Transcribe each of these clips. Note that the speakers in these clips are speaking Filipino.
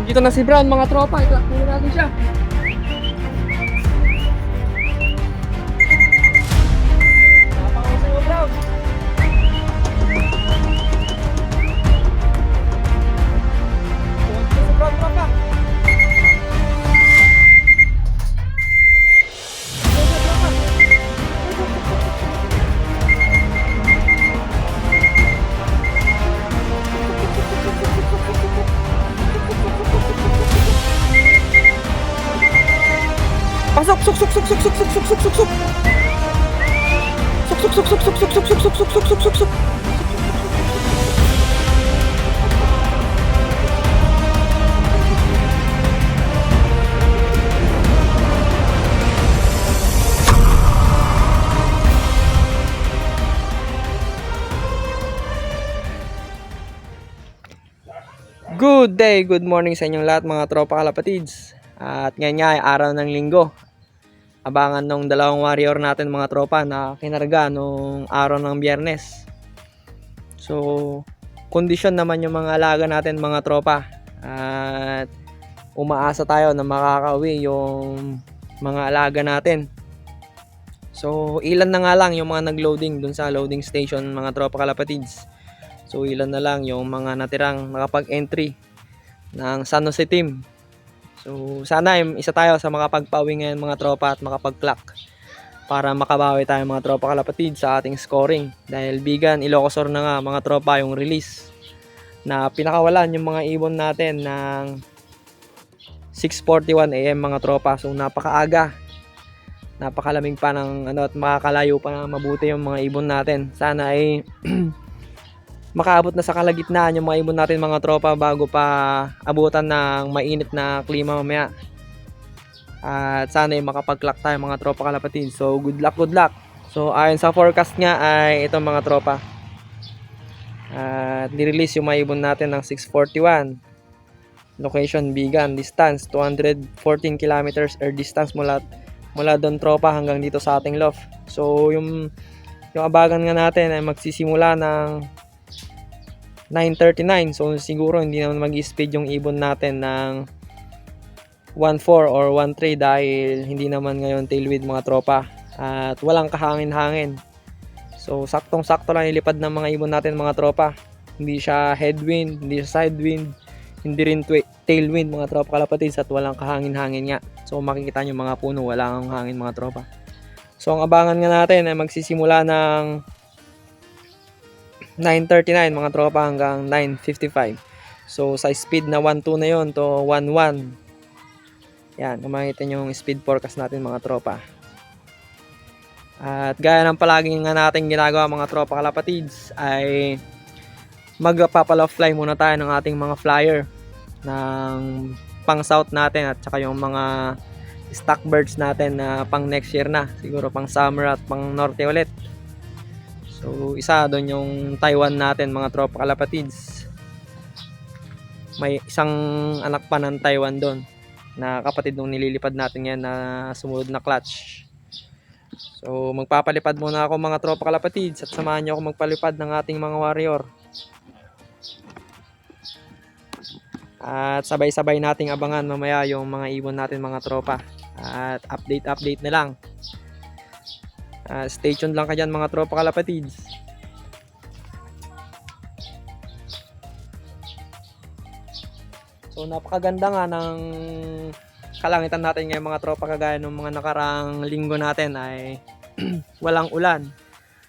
Dito na si Brown mga tropa, i-clock muna natin siya. Napakawin sa'yo Brown. Dito si Brown tropa. Pasok, suk suk suk suk suk suk suk suk suk suk. Suk suk suk suk suk suk suk suk suk suk suk suk suk. Good day, good morning sa inyong lahat mga tropa kalapatids. At ngayon nga ay araw ng linggo. Abangan nung dalawang warrior natin mga tropa na kinarga nung araw ng biyernes. So, kondisyon naman yung mga alaga natin mga tropa. At umaasa tayo na makakauwi yung mga alaga natin. So, ilan na nga lang yung mga nag-loading dun sa loading station mga tropa kalapatids. So ilan na lang yung mga natirang nakapag-entry ng San Jose team. So sana isa tayo sa makapagpauwi ngayon mga tropa at makapag-clock para makabawi tayo mga tropa kalapatid sa ating scoring. Dahil Bigan, Ilocos na nga mga tropa yung release na pinakawalan yung mga ibon natin ng 6:41 AM mga tropa. So napakaaga. Napakalamig pa ng at makakalayo pa na mabuti yung mga ibon natin. Sana ay makaabot na sa kalagitnaan yung mga ibon natin mga tropa bago pa abutan ng mainit na klima mamaya. At sana ay makapag-clock tayo mga tropa kalapatid. So good luck, good luck. So ayon sa forecast nga ay itong mga tropa. At nirelease yung mga ibon natin ng 6:41. Location Bigan, distance 214 kilometers air distance mula doon tropa hanggang dito sa ating loft. So yung abagan nga natin ay magsisimula ng 9:39. So siguro hindi naman mag-speed yung ibon natin ng 1.4 or 1.3 dahil hindi naman ngayon tailwind mga tropa at walang kahangin-hangin. So saktong-sakto lang ilipad ng mga ibon natin mga tropa. Hindi siya headwind, hindi siya sidewind, hindi rin tailwind mga tropa kalapatids at walang kahangin-hangin nga. So makikita nyo mga puno, walang hangin mga tropa. So ang abangan nga natin ay magsisimula ng 9:39 mga tropa hanggang 9:55. So sa speed na 1.2 na yon to 1.1. Yan, kung makikita nyo yung speed forecast natin mga tropa. At gaya ng palagi nga natin ginagawa mga tropa kalapatids ay magpapala-fly muna tayo ng ating mga flyer ng pang south natin at saka yung mga stock birds natin na pang next year na. Siguro pang summer at pang norte ulit. So isa doon yung Taiwan natin mga tropa kalapatids. May isang anak pa ng Taiwan doon na kapatid nung nililipad natin yan na sumunod na clutch. So magpapalipad muna ako mga tropa kalapatids at samahan nyo ako magpalipad ng ating mga warrior. At sabay-sabay nating abangan mamaya yung mga ibon natin mga tropa. At update na lang. Stay tuned lang ka dyan mga tropa kalapatids. So napakaganda nga ng kalangitan natin ngayon mga tropa, kagaya ng mga nakarang linggo natin ay walang ulan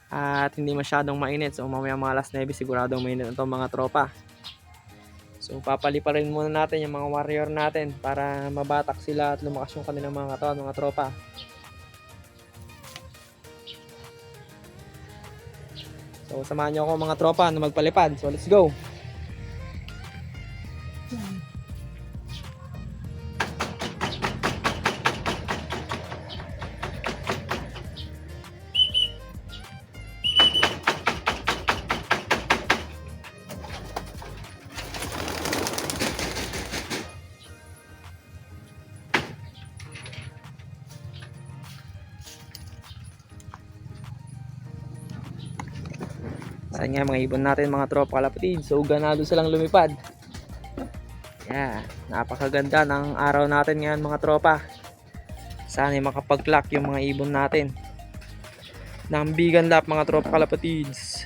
at hindi masyadong mainit. So mamaya mga alas 9 siguradong mainit ito mga tropa. So papaliparin muna natin yung mga warrior natin para mabatak sila at lumakas yung kanilang mga katawan mga tropa. So samahan nyo ako mga tropa na magpalipad. So let's go. Saan nga mga ibon natin mga tropa kalapatid. So ganado silang lumipad. Yan, napakaganda ng araw natin ngayon mga tropa. Sana makapag-clock yung mga ibon natin ng Bigan Lap mga tropa kalapatids.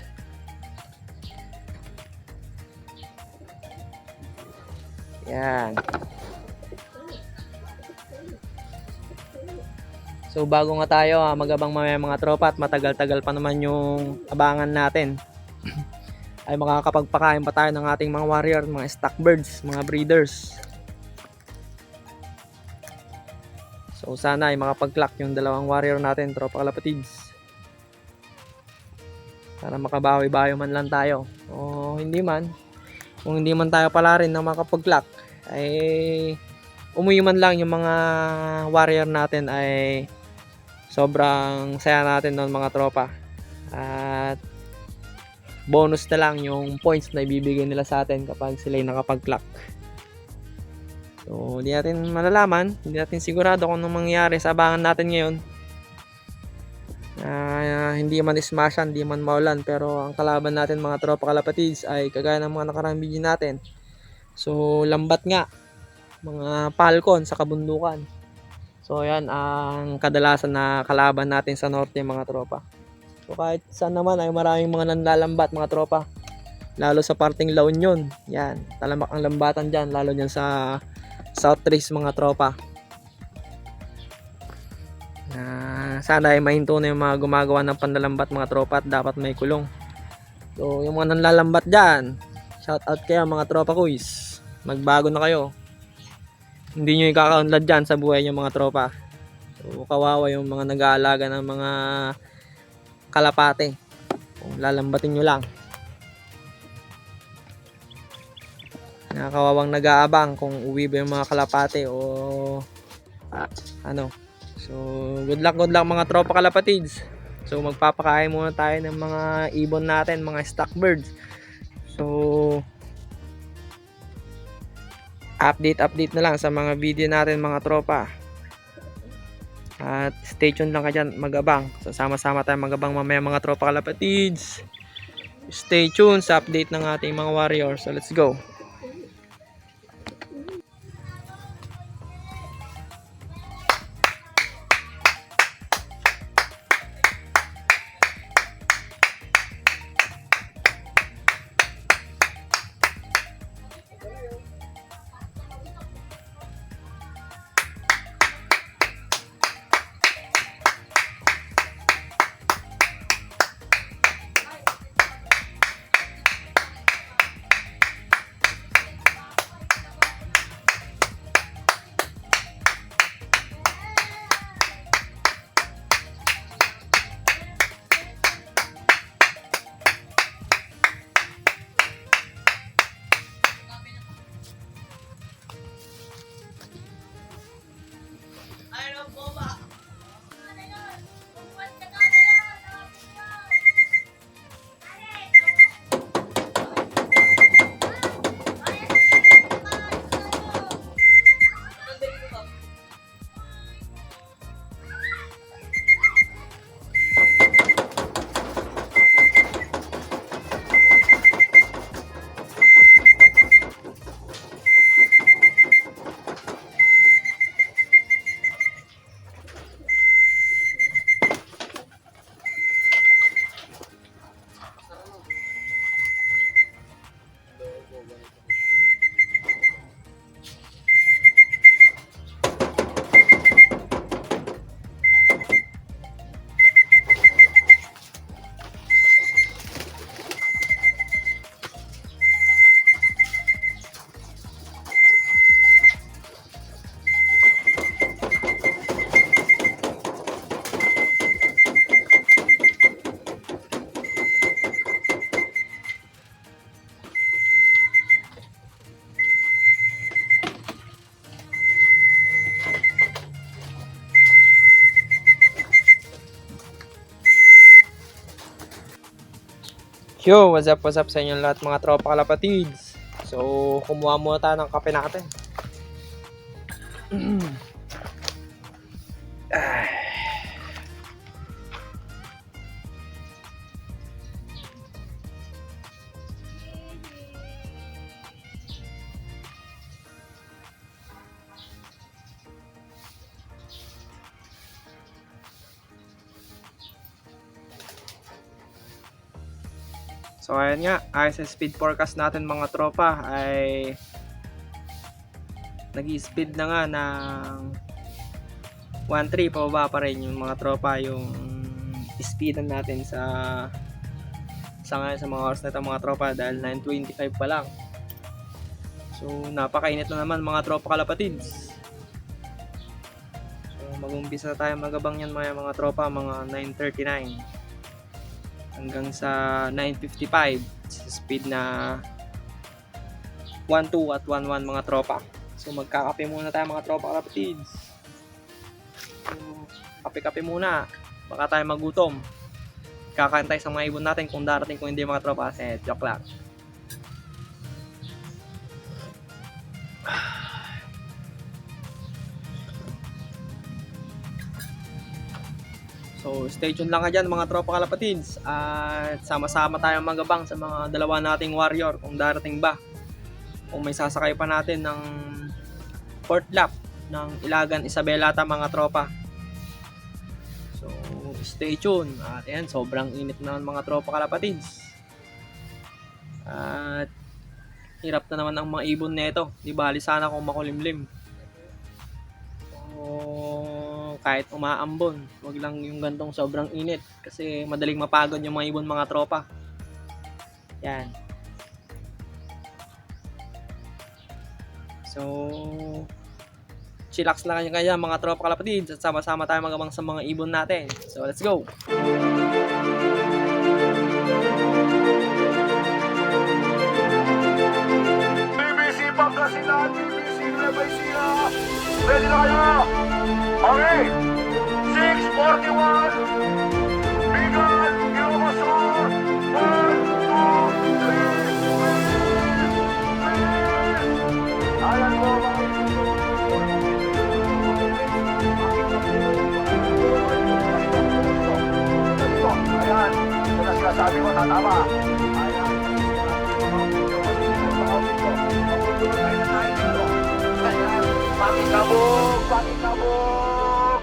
Yan. So bago nga tayo magabang mamaya mga tropa at matagal-tagal pa naman yung abangan natin ay makakapagpakain pa tayo ng ating mga warrior, mga stock birds, mga breeders. So sana ay makapag-clock yung dalawang warrior natin tropa kalapatids para makabawi-bawi man lang tayo. O hindi man, kung hindi man tayo pala rin na makapag-clock ay umuwi man lang yung mga warrior natin ay sobrang saya natin noon mga tropa. At bonus na lang yung points na ibibigay nila sa atin kapag sila ay nakapag-clock. So hindi natin malalaman, hindi natin sigurado kung anong mangyayari sa abangan natin ngayon. Hindi man smashan, hindi man maulan, pero ang kalaban natin mga tropa kalapatids ay kagaya ng mga nakaraang video natin. So lambat nga, mga falcon sa kabundukan. So yan ang kadalasan na kalaban natin sa norte mga tropa. So kahit saan naman ay maraming mga nanlalambat mga tropa. Lalo sa parting La Union. Yan, talamak ang lambatan dyan, lalo dyan sa South Trees mga tropa. Sana ay mahinto na yung mga gumagawa ng panlalambat mga tropa at dapat may kulong. So yung mga nanlalambat dyan, shout out kayo mga tropa kuys. Magbago na kayo. Hindi nyo ikakaunlad dyan sa buhay nyo mga tropa. So kawawa yung mga nag-aalaga ng mga kalapate. Kung lalambatin nyo lang. Nakakawawang nag-aabang kung uwi ba yung mga kalapate o ano. So good luck mga tropa kalapatids. So magpapakain muna tayo ng mga ibon natin, mga stock birds. So update na lang sa mga video natin mga tropa. At stay tuned lang ka dyan, magabang. So sama-sama tayo magabang mamaya mga tropa kalapatids. Stay tuned sa update ng ating mga warriors. So let's go. Yo, what's up sa inyong lahat mga tropa kalapatids. So, kumuha muna tayo ng kape natin. So ayan nga, ayos sa speed forecast natin mga tropa ay nag-speed na nga ng 1.3 pababa pa rin yung mga tropa yung speedan natin sa ngayon sa mga oras na ito mga tropa dahil 9:25 pa lang. So napakainit na naman mga tropa kalapatids. So mag-umpisa tayo magabang yan mga tropa mga 9:39 hanggang sa 9:55 sa speed na 1.2 at 1.1 mga tropa. So magkakape muna tayo mga tropa kalapatids. So kape-kape muna baka tayo magutom. Kakantay sa mga ibon natin kung darating, kung hindi mga tropa kasi joke lang. So stay tuned lang ka dyan mga tropa kalapatids at sama-sama tayong magabang sa mga dalawa nating warrior kung darating ba, kung may sasakay pa natin ng 4th lap ng Ilagan Isabelata mga tropa. So stay tuned. At ayan, sobrang init naman mga tropa kalapatids at hirap na naman ang mga ibon nito. Di bali sana kung makulimlim o kahit umaambon, wag lang yung gantong sobrang init kasi madaling mapagod yung mga ibon mga tropa. Yan. So chillax lang kaya mga tropa kalapatids at sama-sama tayo magabang sa mga ibon natin. So let's go. BBC Pangasinan, BBC Nueva Ecija. Ready na kayo? Okay. 6:41. Bigan, Ilocosur. 1, 2, 3. Ayan ko mga ayan, ito na sinasabi ko tatama. Ayan. Pakikabog! Pakikabog!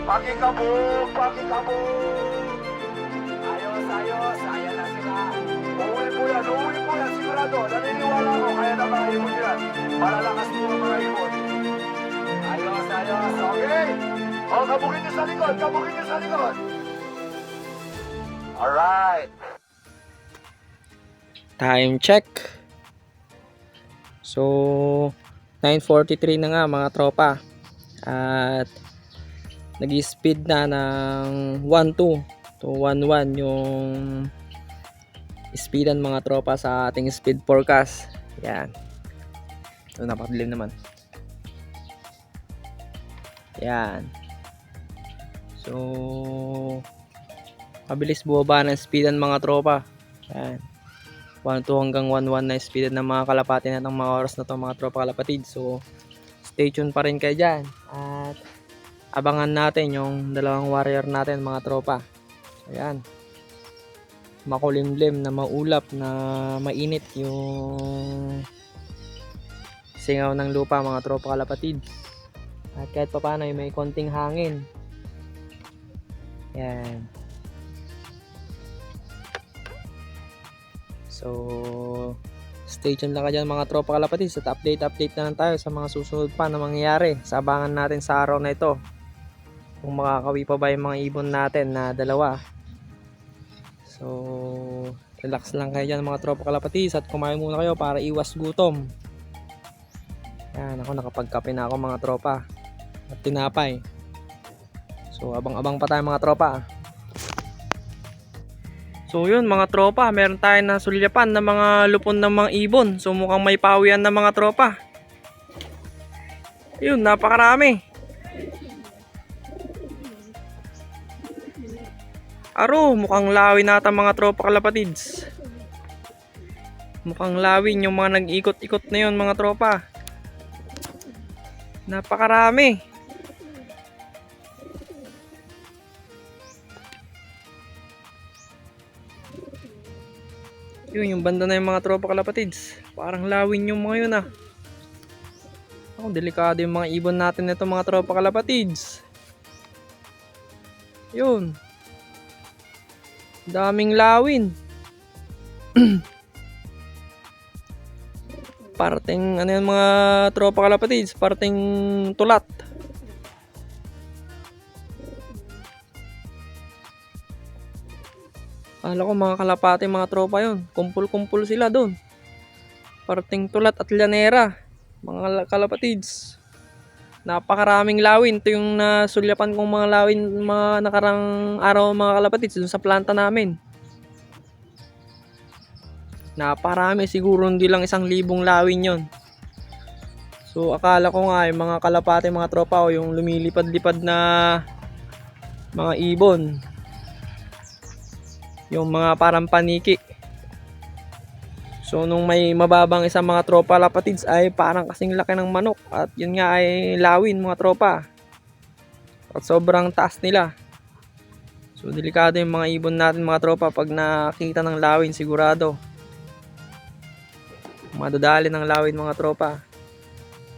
Pakikabog! Pakikabog! Ayos, ayos! Ayan na sila. Uuwi po yan, sigurado. Naniniwala ko, kaya na mga ibon yan. Malalakas po ang mga ibon. Ayos, ayos. Okay? O, kabugin nyo sa likod, kabugin nyo sa likod. Alright. Time check. So 9:43 na nga mga tropa at nag-speed na ng 1.2 to 1.1 yung speedan mga tropa sa ating speed forecast. Yan. So napakadilim naman. Yan. So mabilis bumaba ng speedan mga tropa. Yan. 1.2 hanggang 1.1 na speed ng mga kalapati na ng mga oras na to mga tropa kalapatid. So stay tuned pa rin kayo dyan at abangan natin yung dalawang warrior natin mga tropa. Ayan, makulimlim na maulap na mainit yung singaw ng lupa mga tropa kalapatid at kahit pa paano may konting hangin. Ayan. So stay tuned lang ka dyan mga tropa kalapatids at update na lang tayo sa mga susunod pa na mangyayari sa abangan natin sa araw na ito, kung makakawi pa ba yung mga ibon natin na dalawa. So relax lang kayo dyan mga tropa kalapatids at kumain muna kayo para iwas gutom. Yan, ako nakapagkape na ako mga tropa at tinapay. So abang-abang pa tayo mga tropa. So yun mga tropa, meron tayo na sulyapan ng mga lupon ng mga ibon. So mukhang may pawian na mga tropa. Yun, napakarami. Aro, mukhang lawin nata mga tropa kalapatids. Mukhang lawin yung mga nag-ikot-ikot na yun mga tropa. Napakarami. Yun, yung banda na yung mga tropa kalapatids. Parang lawin yung mga yun ah. Oh, delikado yung mga ibon natin nito mga tropa kalapatids. Yun. Daming lawin. Parting ano yan mga tropa kalapatids, parting tulat. Akala ko mga kalapati mga tropa yon, kumpul-kumpul sila doon. Parting tulat at llanera mga kalapatids. Napakaraming lawin. Ito yung nasulyapan kong mga lawin mga nakarang araw mga kalapatids doon sa planta namin. Naparami, siguro hindi lang 1,000 lawin yon. So akala ko nga yung mga kalapate mga tropa o yung lumilipad-lipad na mga ibon, yung mga parang paniki. So nung may mababang isang mga tropa kalapatids ay parang kasing laki ng manok, at yun nga ay lawin mga tropa, at sobrang taas nila. So delikado yung mga ibon natin mga tropa pag nakita ng lawin, sigurado madadali ng lawin mga tropa.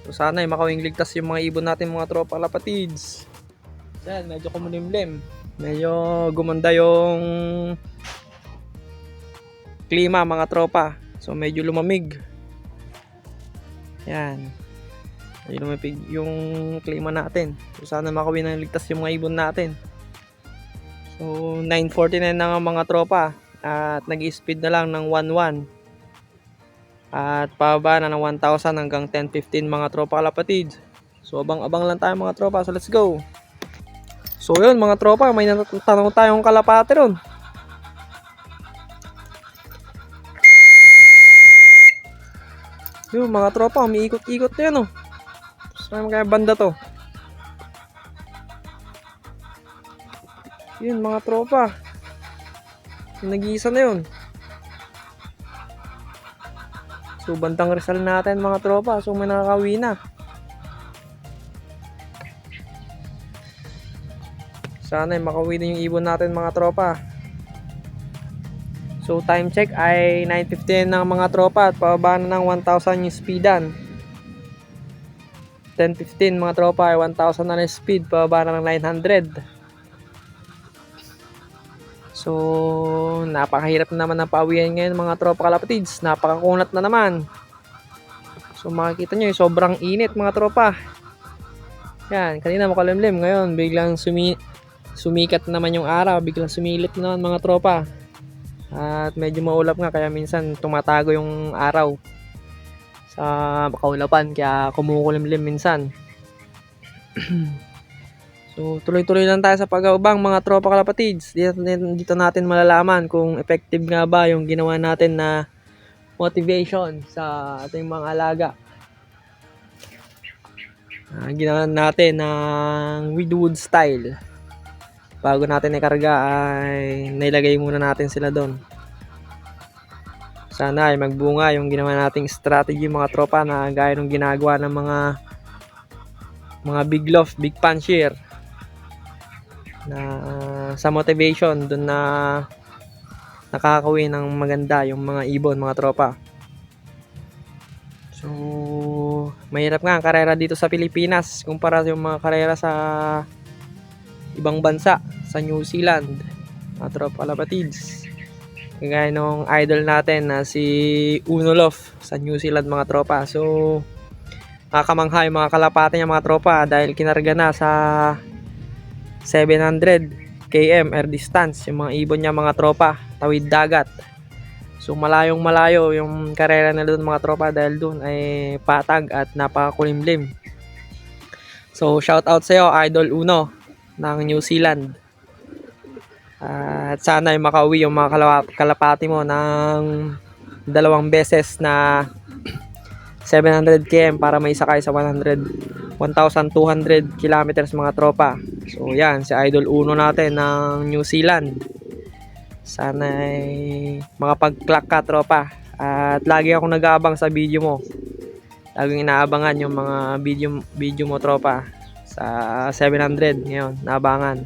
So sana ay makawing ligtas yung mga ibon natin mga tropa kalapatids. Yan, medyo kumulimlim, medyo gumanda yung klima mga tropa. So medyo lumamig. Yan, medyo lumamig yung klima natin. So sana makawin ng ligtas yung mga ibon natin. So 9:49 na nga mga tropa, at nag-speed na lang ng 11. At pababa na ng 1,000 hanggang 10:15 mga tropa kalapatids. So abang-abang lang tayo mga tropa. So let's go. So yun mga tropa, may natanong tayong kalapate ron. Yun mga tropa, umiikot-ikot na yan oh. Saan kaya banda to? Yun mga tropa, nag-iisa na yun. So bandang Rizal natin mga tropa. So may nakakawi na. Sana ay makauwi din yung ibon natin mga tropa. So time check ay 9:15 ng mga tropa, at pababa na ng 1,000 yung speedan. 10:15 mga tropa ay 1,000 na yung speed, pababa na ng 900. So napakahirap naman ng pauwian ngayon mga tropa kalapatids. Napakakunat na naman. So makikita nyo yung sobrang init mga tropa. Yan, kanina makalimlim, ngayon biglang sumikat naman yung araw, biglang sumilit naman mga tropa. At medyo maulap nga, kaya minsan tumatago yung araw sa kaulapan, kaya kumukulimlim minsan. So tuloy-tuloy lang tayo sa pag-aabang mga tropa kalapatids. Dito natin malalaman kung effective nga ba yung ginawa natin na motivation sa ating mga alaga. Ginawa natin ng Widwood style. Bago natin ikarga ay nailagay muna natin sila doon. Sana ay magbunga yung ginawa nating strategy mga tropa, na gaya ng ginagawa ng mga big loft, big puncher, na sa motivation doon na nakakawin ng maganda yung mga ibon mga tropa. So mahirap nga ang karera dito sa Pilipinas kumpara yung mga karera sa ibang bansa, sa New Zealand mga tropa kalapatids. Kagaya nung idol natin na si Unolof sa New Zealand mga tropa. So nakakamangha yung mga kalapate niya mga tropa, dahil kinarga na sa 700 km air distance yung mga ibon niya mga tropa, tawid dagat. So malayong malayo yung karera nila doon mga tropa, dahil doon ay patag at napakakulimlim. So shout out sa iyo Idol Uno ng New Zealand. At sana ay makauwi yung mga kalapati mo ng 2 beses na 700 km para may sakay sa 1,200 kilometers mga tropa. So yan, si Idol Uno natin ng New Zealand. Sana ay makapag-clock ka tropa. At lagi akong nag-aabang sa video mo. Laging inaabangan yung mga video mo tropa. Sa 700 ngayon, naabangan.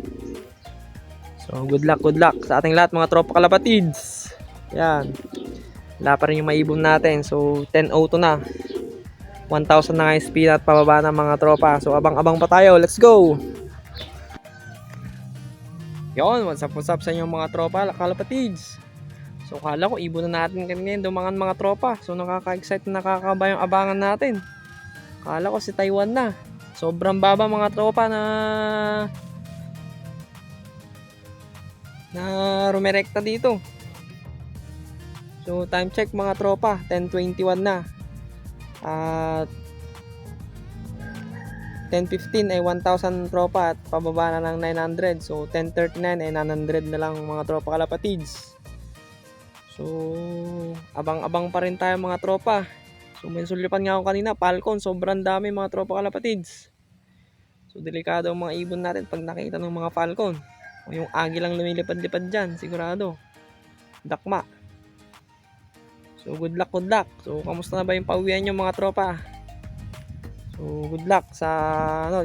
So good luck sa ating lahat mga tropa kalapatids. Yan. Wala pa rin yung maibon natin. So 10:02 na. 1,000 na nga speed at pababa ng mga tropa. So abang-abang pa tayo. Let's go! Yon, what's up sa inyong mga tropa kalapatids. So kala ko ibon na natin kanina dumangan mga tropa. So nakaka-excite na nakakaba yung abangan natin. Kala ko si Taiwan na. Sobrang baba mga tropa na rumerekta dito. So time check mga tropa, 10:21 na. At 10:15 ay 1,000 tropa at pababa na ng 900. So 10:39 ay 900 na lang mga tropa kalapatids. So abang-abang pa rin tayo mga tropa. So may sulipan nga ako kanina, Falcon, sobrang dami mga tropa kalapatids. So delikado ang mga ibon natin pag nakita ng mga Falcon. O yung agi lang lumilipad-lipad dyan, sigurado. Dakma. So good luck, good luck. So kamusta na ba yung pauwian nyo mga tropa? So good luck sa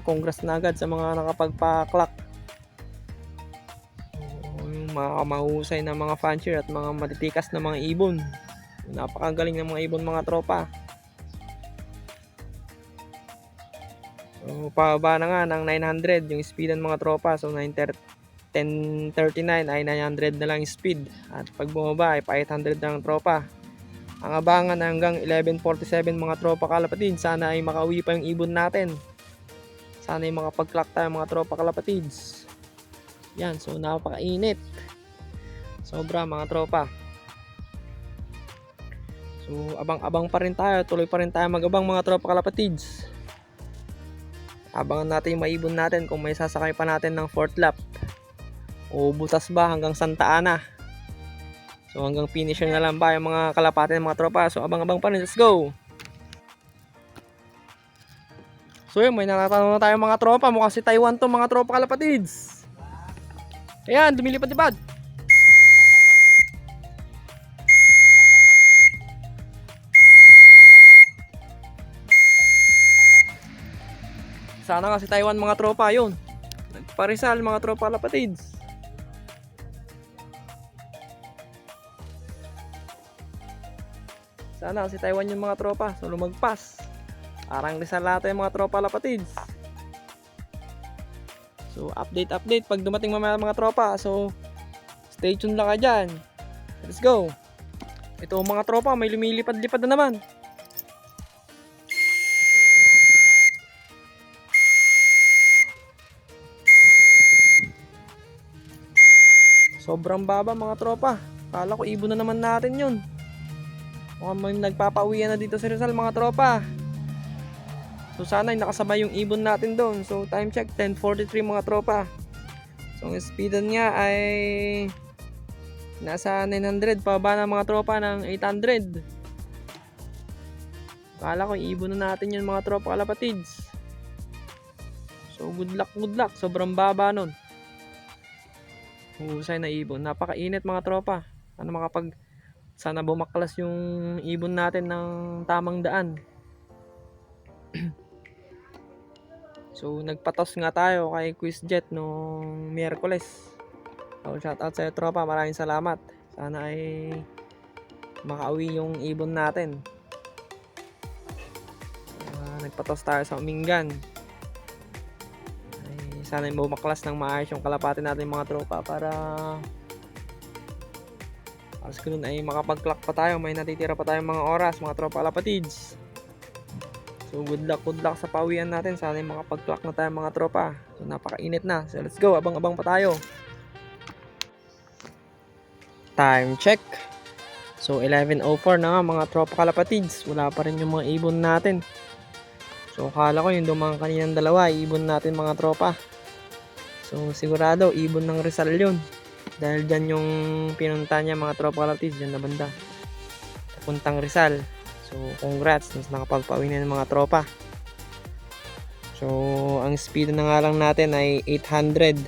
congrats na agad sa mga nakapagpa-clock. So, yung mga mahusay na mga fancher at mga matitikas na mga ibon. So, napakagaling ng mga ibon mga tropa. So pababa na nga ng 900 yung speed ng mga tropa. So 10:39 ay 900 na lang yung speed. At pag bumaba ay pa 800 na lang tropa. Ang abangan hanggang 11:47 mga tropa kalapatids. Sana ay makauwi pa yung ibon natin. Sana ay makapag-clock tayo mga tropa kalapatids. Yan, so napakainit. Sobra mga tropa. So abang-abang pa rin tayo. Tuloy pa rin tayo mag-abang mga tropa kalapatids. Abangan natin yung maibon natin kung may sasakay pa natin ng 4th lap. O butas ba hanggang Santa Ana. So hanggang finisher na lang ba yung mga kalapate ng mga tropa. So abang-abang pa rin. Let's go! So yun, may natatanong na tayo mga tropa. Mukha si Taiwan to mga tropa kalapatids. Ayan, dumilipad-lipad. Sana nga si Taiwan mga tropa yun. Nagparisal mga tropa kalapatids. Sana si Taiwan yung mga tropa. So lumagpas. Parang Rizal lahat yung mga tropa lapatids. So update pag dumating mamaya mga tropa. So stay tuned lang ka dyan. Let's go. Ito mga tropa, may lumilipad-lipad na naman. Sobrang baba mga tropa. Kala ko ibon na naman natin yun. Mukhang may nagpapauwian na dito sa Rizal mga tropa. So sana ay nakasabay yung ibon natin doon. So time check 10:43 mga tropa. So ang speedan nga ay nasa 900, pababa na mga tropa ng 800. Kala ko ibon na natin yun mga tropa kalapatids. So good luck. Sobrang baba nun. Husay na ibon. Napakainit mga tropa. Sana bumaklas yung ibon natin ng tamang daan. So nagpatos nga tayo kay QuizJet nung Miyerkules. So shoutout sa tropa, maraming salamat. Sana ay makauwi yung ibon natin. Nagpatos tayo sa Umingan. Sana ay bumaklas ng maayos yung kalapati natin mga tropa para ganun ay makapag-clock pa tayo. May natitira pa tayong mga oras mga tropa kalapatids. So good luck sa pauwian natin. Sana ay makapag-clock na tayo mga tropa. So napakainit na. So let's go, abang-abang pa tayo. Time check. So 11:04 na nga mga tropa kalapatids. Wala pa rin yung mga ibon natin. So akala ko yung dumang kaninang dalawa ibon natin mga tropa. So sigurado ibon ng Rizal yun. Dahil dyan yung pinunta niya mga tropa kalapatids, dyan na banda. Papuntang Rizal. So congrats, nakapagpauwi na ng mga tropa. So ang speed na nga lang natin ay 800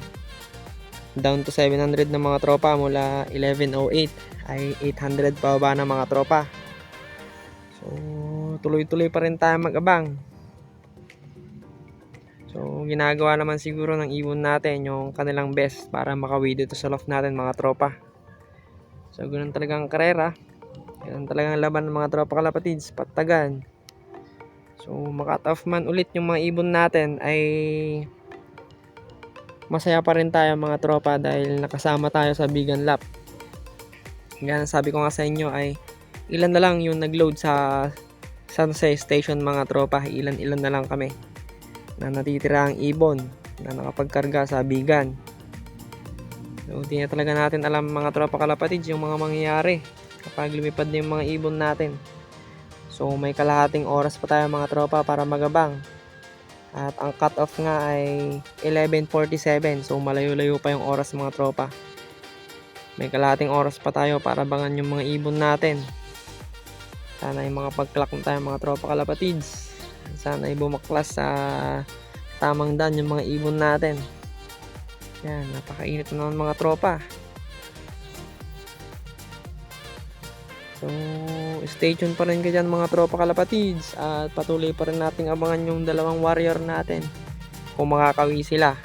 down to 700 ng mga tropa. Mula 11:08 ay 800 pababa na mga tropa. So tuloy-tuloy pa rin tayo mag-abang. So ginagawa naman siguro ng ibon natin yung kanilang best para makauwi dito sa loft natin mga tropa. So ganoon talagang karera. Yan talagang laban ng mga tropa kalapatids, patagan. So makat off man ulit yung mga ibon natin ay masaya pa rin tayo mga tropa dahil nakasama tayo sa Bigan Lap. Nga sabi ko nga sa inyo ay ilan na lang yung nag-load sa San Jose Station mga tropa. Ilan na lang kami na natitira ang ibon na nakapagkarga sa Bigan. So di na talaga natin alam mga tropa kalapatids yung mga mangyayari kapag lumipad na yung mga ibon natin. So may kalahating oras pa tayo mga tropa para magabang. At ang cut off nga ay 11:47. So malayo-layo pa yung oras mga tropa. May kalahating oras pa tayo para abangan yung mga ibon natin. Sana ay makapag-clock na tayo mga tropa kalapatids. Sana ay bumaklas sa tamang daan yung mga ibon natin. Yan, napakainit na naman mga tropa. So, stay tuned pa rin ka dyan mga tropa kalapatids. At patuloy pa rin nating abangan yung dalawang warrior natin. Kung makakawi sila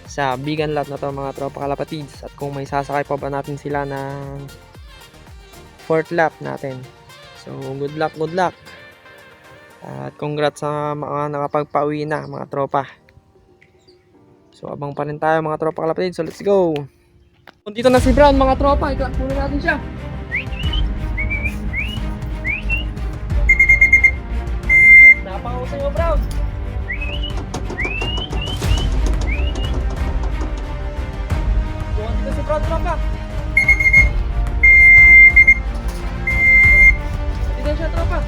sa Bigan lot na to mga tropa kalapatids. At kung may sasakay pa ba natin sila ng 4th lap natin. So, good luck, good luck. At congrats sa mga nakapagpauwi na mga tropa. So, abang pa rin tayo mga tropa kalapatids. So, let's go. Dito na si Brown mga tropa. I-clock muna natin siya. Napakahusay mo Brown. Dito si Brown tropa. Dito siya tropa.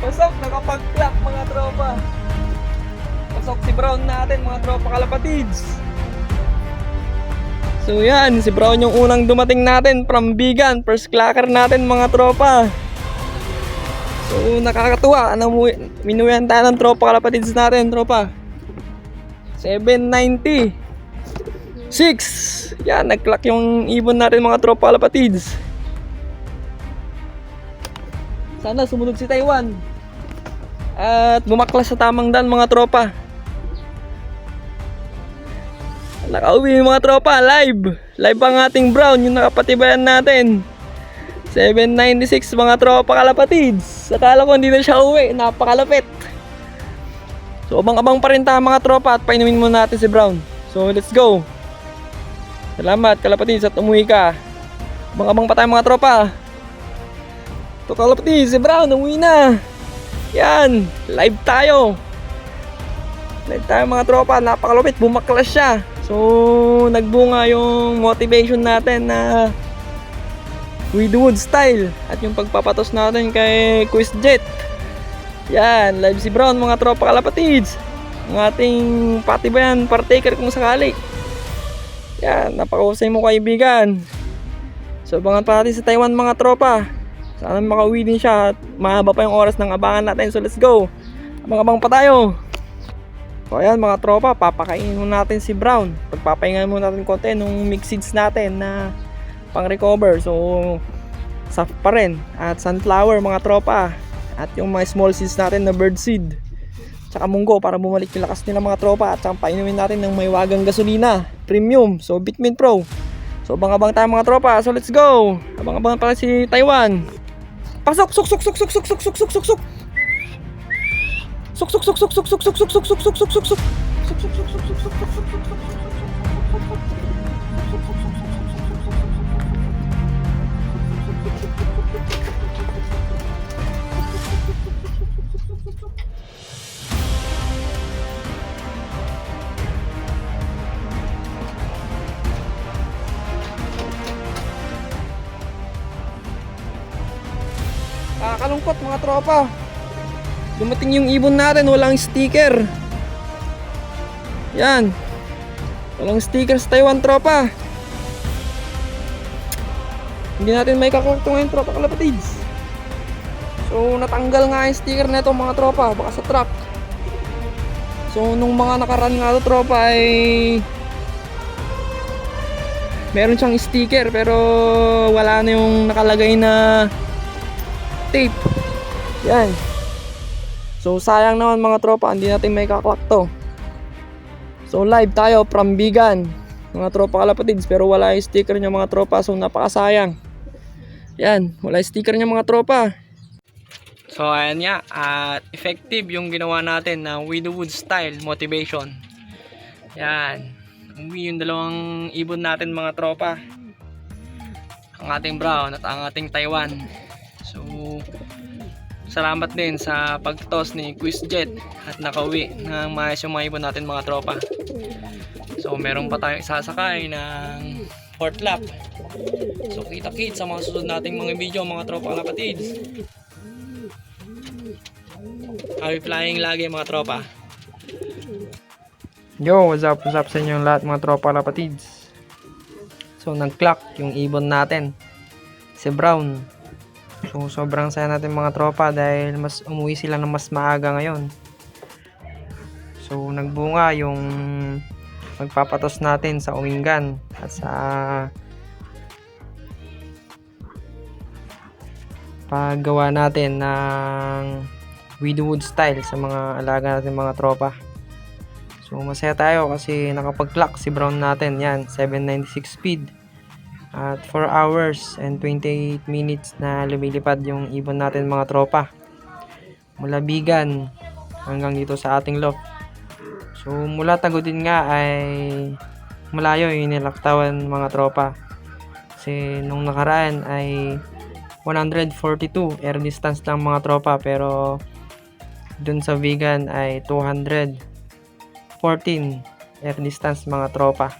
Pasok, nakapag-clock mga tropa. Pasok si Brown natin mga tropa kalapatids. So yan, si Brown yung unang dumating natin from Bigan. First clocker natin mga tropa. So nakakatuwa, minuyan tayo ng tropa kalapatids natin tropa. 796. Yan, nag-clock yung ibon natin mga tropa kalapatids. Sana sumunod si Taiwan at bumaklas sa tamang daan mga tropa. Nakauwi yung mga tropa, live ang ating Brown, yung nakapatibayan natin. 796 mga tropa kalapatids. Akala ko hindi na siya uwi, napakalapit. So abang-abang pa rin tayo mga tropa at painumin muna natin si Brown. So let's go. Salamat kalapatids at umuwi ka. Abang-abang pa tayo mga tropa. So kalapatids, si Brown, umuwi na. Yan, live tayo. Live tayo mga tropa, napakalupit, bumaklas siya. So, nagbunga yung motivation natin na with wood style. At yung pagpapatos natin kay Quiz Jet. Yan, live si Brown mga tropa kalapatids. Ang ating patibayan partaker kung sakali. Yan, napakahusay mo kaibigan. So, abangan pa natin sa Taiwan mga tropa. Sana makauwi din siya at mahaba pa yung oras ng abangan natin. So let's go. Abang-abang pa tayo. So ayan mga tropa, papakainin muna natin si Brown. Pagpapahingan muna natin konti nung mix seeds natin na pang recover. So soft pa rin. At sunflower mga tropa. At yung mga small seeds natin na bird seed. Tsaka munggo para bumalik yung lakas nila mga tropa. At saka painumin natin ng may wagang gasolina premium. So Bitmin Pro. So abang-abang tayo mga tropa. So let's go. Abang-abang pala si Taiwan. Pasok, suk suk suk suk suk suk suk suk suk suk. Suk suk suk suk suk suk suk suk suk suk suk suk suk suk. Kakalungkot mga tropa. Dumating yung ibon natin, walang sticker. Yan. Walang sticker sa Taiwan tropa. Hindi natin may kaklak ito ngayon tropa kalapatids. So natanggal nga yung sticker na ito mga tropa, baka sa truck. So nung mga nakaraan nga ito tropa ay meron siyang sticker pero wala na yung nakalagay na tape. Yan. So sayang naman mga tropa, hindi natin may kaklak to. So live tayo from Bigan mga tropa kalapatids, pero wala yung sticker niya mga tropa, so napakasayang. Yan, wala yung sticker niya mga tropa. So ayan nga, at effective yung ginawa natin na Widowwood style motivation. Yan, umuwi yung dalawang ibon natin mga tropa, ang ating brown at ang ating Taiwan. So salamat din sa pagtos ni QuizJet at nakauwi ng maayos yung mga ibon natin mga tropa. So meron pa tayong isasakay ng fourth lap. So kita-kit sa mga susunod nating mga video mga tropa kalapatids. I'll be flying lagi mga tropa. Yo, what's up sa inyong lahat mga tropa kalapatids. So nag-clock yung ibon natin, si Brown. So sobrang saya natin mga tropa dahil mas umuwi sila ng mas maaga ngayon. So nagbunga yung magpapatos natin sa Umingan at sa paggawa natin ng Widowwood style sa mga alaga natin mga tropa. So masaya tayo kasi nakapag-clock si Brown natin. Yan, 796 speed at 4 hours and 28 minutes na lumilipad yung ibon natin mga tropa mula Bigan hanggang dito sa ating loft. So mula Tagudin nga ay malayo yung nilaktawan mga tropa, kasi nung nakaraan ay 142 air distance lang mga tropa, pero dun sa Bigan ay 214 air distance mga tropa.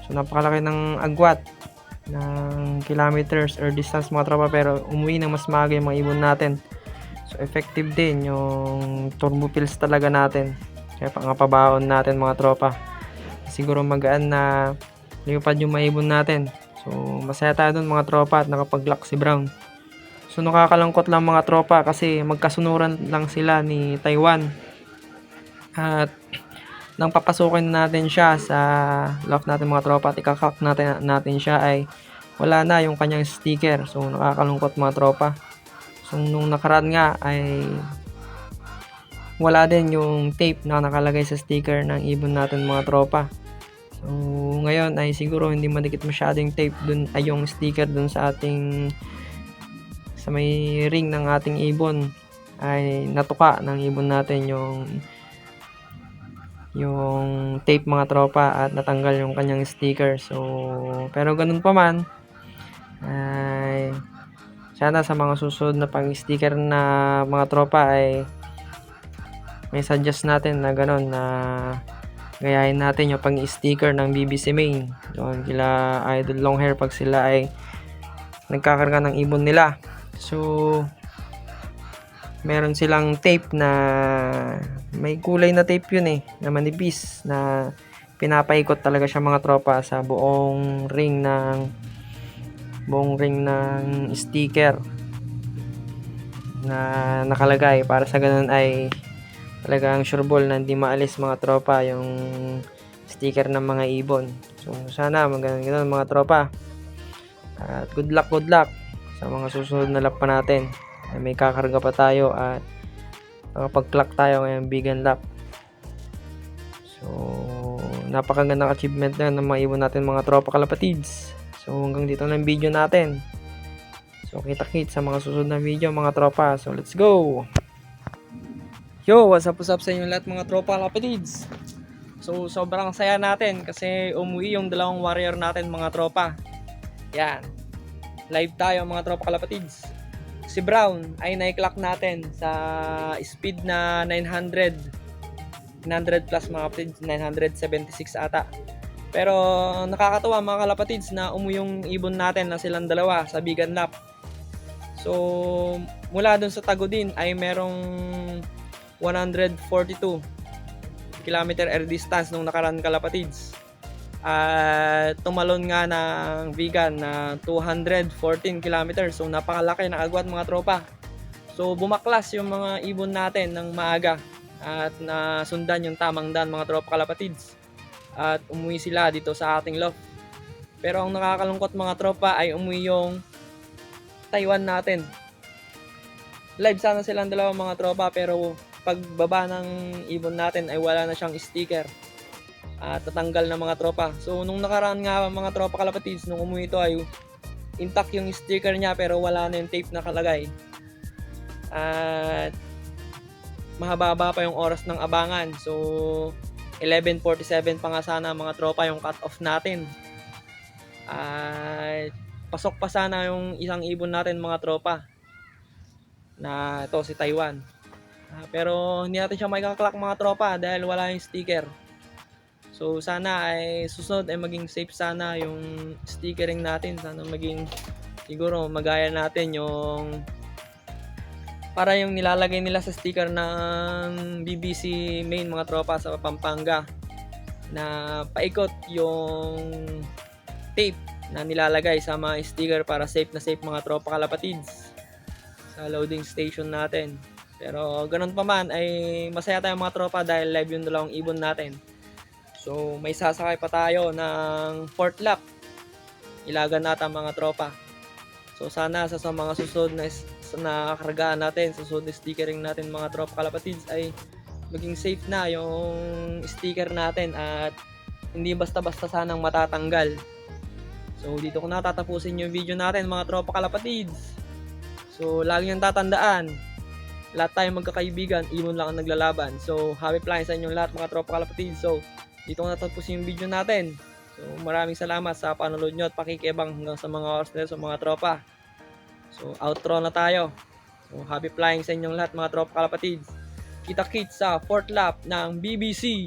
So napakalaki ng agwat ng kilometers or distance mga tropa, pero umuwi ng mas maaga yung mga ibon natin. So effective din yung turbo pills talaga natin, kaya pangapabaon natin mga tropa. Siguro magaan na lipad yung mga ibon natin. So masaya tayo dun mga tropa at nakapag-lock si Brown. So nakakalangkot lang mga tropa kasi magkasunuran lang sila ni Taiwan. At nang papasukin natin siya sa loft natin mga tropa at ikakak natin siya ay wala na yung kanyang sticker. So nakakalungkot mga tropa. So nung nakaraan nga ay wala din yung tape na nakalagay sa sticker ng ibon natin mga tropa. So ngayon ay siguro hindi madikit masyadong tape dun, ay yung sticker dun sa ating sa may ring ng ating ibon, ay natuka ng ibon natin yung tape mga tropa at natanggal yung kanyang sticker. So pero ganun pa man ay sana sa mga susunod na pang-sticker na mga tropa ay may suggest natin na ganun, na gayahin natin yung pang-sticker ng BBC Main doon kila Idol Longhair pag sila ay nagkakarga ng ibon nila. So meron silang tape na may kulay na tape yun na manipis, na pinapaikot talaga siya mga tropa sa buong ring ng sticker na nakalagay, para sa ganun ay talagang sure ball na hindi maalis mga tropa yung sticker ng mga ibon. So sana maganda mga tropa, at good luck sa mga susunod na lap pa natin. Ay may kakarga pa tayo at nakapag-clock tayo ngayong Bigan lap. So napakagandang achievement na ng mga ibon natin mga tropa kalapatids. So hanggang dito na yung video natin. So kita-kit sa mga susunod na video mga tropa. So let's go! Yo, what's up sa inyo lahat mga tropa kalapatids. So sobrang saya natin kasi umuwi yung dalawang warrior natin mga tropa. Yan, live tayo mga tropa kalapatids. Si Brown ay na-clock natin sa speed na 900 plus mga kapatids, 976 ata. Pero nakakatawa mga kalapatids na umuwi yung ibon natin na silang dalawa sa Bigan lap. So, mula dun sa Tagudin ay merong 142 kilometer air distance nung nakaraan kalapatids. At tumalon nga ng Vigan na 214 kilometers. So, napakalaki na agwat mga tropa. So, bumaklas yung mga ibon natin ng maaga at nasundan yung tamang daan mga tropa kalapatids. At umuwi sila dito sa ating loft. Pero ang nakakalungkot mga tropa ay umuwi yung Taiwan natin. Live sana silang dalawa mga tropa pero pagbaba ng ibon natin ay wala na siyang sticker at tatanggal na mga tropa. So nung nakaraan nga mga tropa kalapatids, nung umuwi ito ay intact yung sticker niya pero wala na yung tape nakalagay. At mahaba-haba pa yung oras ng abangan. So 11:47 pa nga sana mga tropa yung cut off natin. At pasok pa sana yung isang ibon natin mga tropa na ito si Taiwan. Pero hindi natin siya maikaklak mga tropa dahil wala yung sticker. So sana ay susunod ay maging safe sana yung stickering natin. Sana maging siguro magaya natin yung para yung nilalagay nila sa sticker ng BBC main mga tropa sa Pampanga na paikot yung tape na nilalagay sa mga sticker para safe na safe mga tropa kalapatids sa loading station natin. Pero ganun pa man ay masaya tayong mga tropa dahil live yung dalawang ibon natin. So may sasakay pa tayo ng 4th lap. Ilagan natin mga tropa. So sana sa mga susunod na kargaan natin, susunod na stickering natin mga tropa kalapatids ay maging safe na yung sticker natin at hindi basta-basta sanang matatanggal. So dito ko na tatapusin yung video natin mga tropa kalapatids. So lagi niyong tatandaan, lahat tayo magkakaibigan, ibon lang ang naglalaban. So happy flying sa inyong lahat mga tropa kalapatids. So dito ko na tatapusin yung video natin. So maraming salamat sa panonood nyo at pakikibang hanggang sa mga oras nila sa mga tropa. So outro na tayo. So happy flying sa inyong lahat mga tropa kalapatids. Kita-kits sa 4th lap ng BBC.